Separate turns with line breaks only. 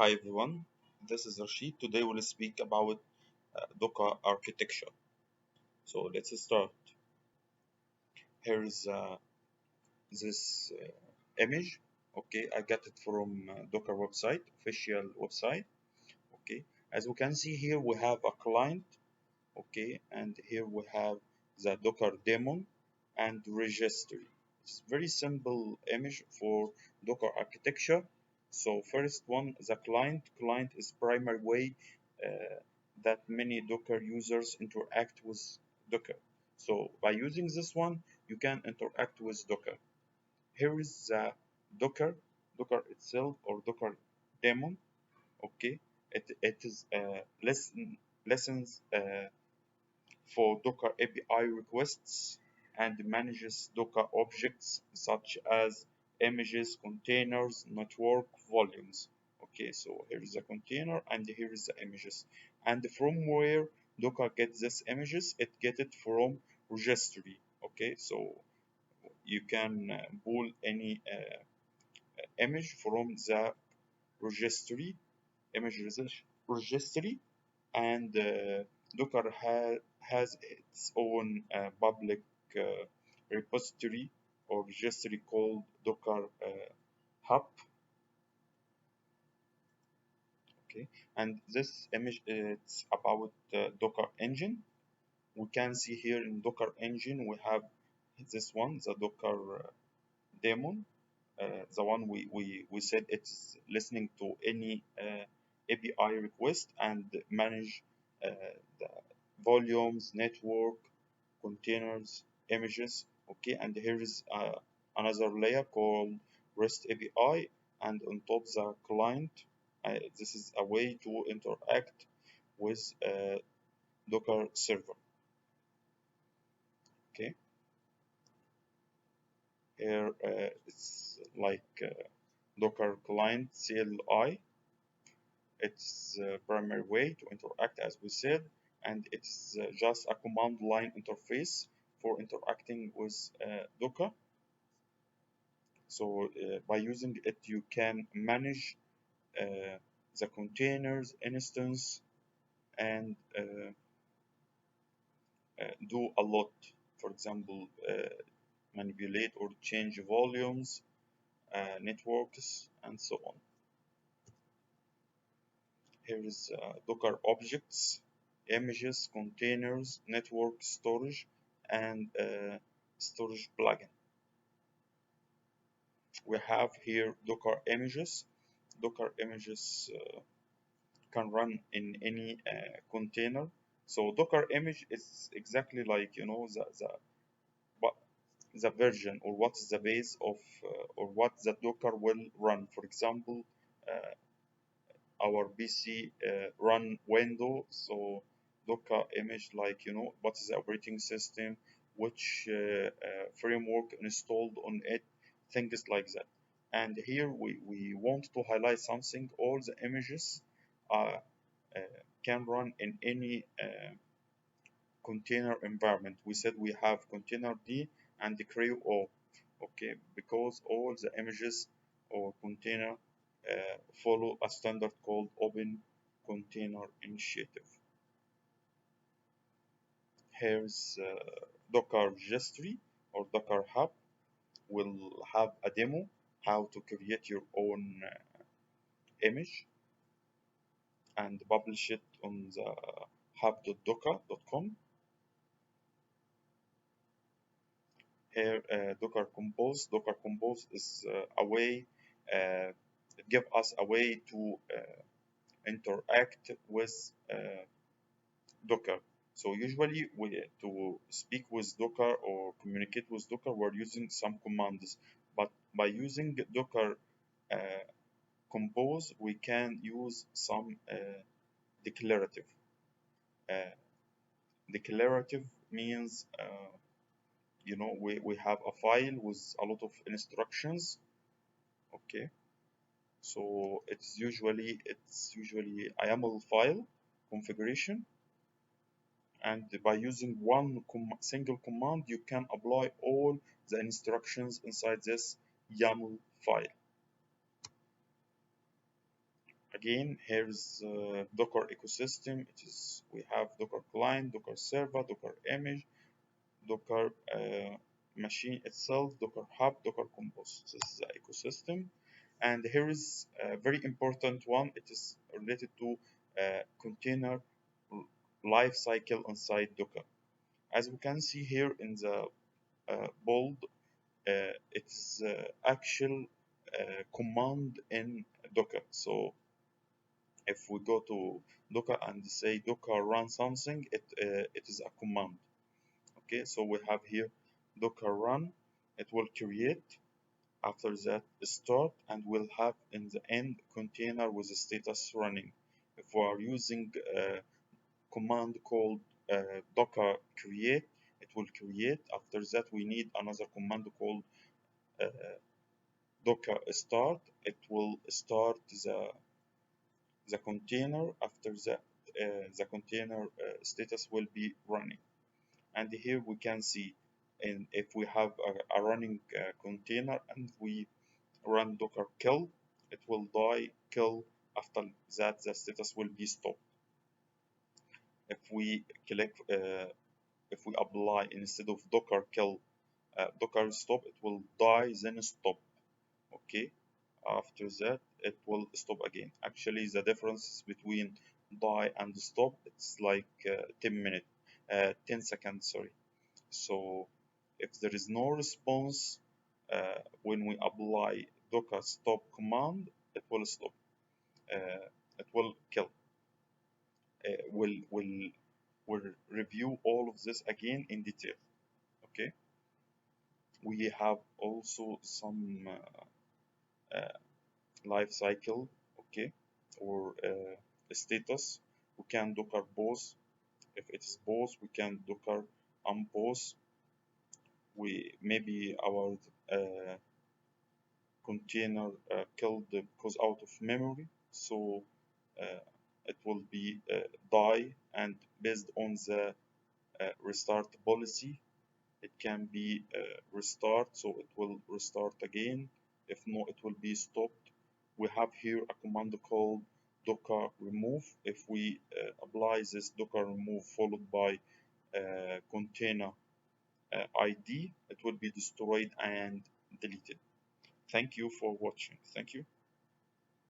Hi everyone, this is Rashid. Today we'll speak about Docker architecture. So let's start. Here's this image. Okay, I got it from Docker website, official website. Okay, as we can see here, we have a client. Okay, and here we have the Docker daemon and registry. It's very simple image for Docker architecture. So first one, the client. Client is primary way that many Docker users interact with Docker. So by using this one, you can interact with Docker. Here is the Docker, Docker itself or Docker daemon. Okay, it is lessons for Docker API requests and manages Docker objects such as images, containers, network volumes. Okay, so here is a container and here is the images. And from where Docker gets these images, it gets it from registry. Okay, so you can pull any image from the registry, registry, and Docker has its own public uh, repository or registry called Docker Hub. Okay, and this image it's about Docker Engine. We can see here in Docker Engine we have this one, the Docker daemon, the one we said it's listening to any API request and manage uh, the volumes, network, containers, images. Okay, and here is another layer called REST API, and on top the client. This is a way to interact with Docker server. Okay, here it's like Docker client CLI. It's the primary way to interact, as we said, and it's just a command line interface for interacting with Docker. So by using it, you can manage uh, the containers instance and do a lot. For example, manipulate or change volumes, networks, and so on. Here is Docker objects, images, containers, network storage, and storage plugin. We have here Docker images. Docker images can run in any container. So Docker image is exactly like what the version or what is the base of or what the Docker will run. For example, uh, our PC run Windows, so Docker image like what is the operating system, which framework installed on it, things like that. And here we want to highlight something. All the images uh, uh, can run in any container environment. We said we have container D and the crew O, okay, because all the images or container follow a standard called Open Container Initiative. Here's Docker Registry or Docker Hub. Will have a demo how to create your own image and publish it on the hub.docker.com. Here, Docker Compose. Docker Compose is a way, give us a way to interact with Docker. So usually, to speak with Docker or communicate with Docker, we're using some commands. But by using Docker Compose, we can use some declarative. Uh, Declarative means we have a file with a lot of instructions. Okay, so it's usually a YAML file configuration, and by using one single command you can apply all the instructions inside this YAML file. I again, here's Docker ecosystem. We have Docker client, Docker server, Docker image, Docker machine itself, Docker hub, Docker compose. This is the ecosystem. And here is a very important one. It is related to container life cycle inside Docker. As we can see here in the bold, it's actual command in Docker. So if we go to Docker and say Docker run something, it is a command. Okay, so we have here Docker run. It will create. After that, start, and we'll have in the end container with the status running. If we are using a command called Docker create, it will create. After that, we need another command called uh, Docker start. It will start the container. After that, the container status will be running. And here we can see, and if we have a running container and we run docker kill, it will die kill. After that, the status will be stop. If we click, if we apply instead of docker kill, docker stop, it will die then stop. Okay, after that it will stop again. Actually, the difference between die and stop, it's like 10 minutes, 10 seconds, sorry. So if there is no response when we apply docker stop command, it will stop. It will kill. We'll review all of this again in detail. Okay. We have also some life cycle. Okay, or status. We can docker both. If it is both, we can docker unpause. We maybe our container killed because out of memory, so it will be die, and based on the restart policy, it can be restart, so it will restart again. If not, it will be stopped. We have here a command called docker remove. If we apply this docker remove followed by container ID, it will be destroyed and deleted. Thank you for watching. Thank you.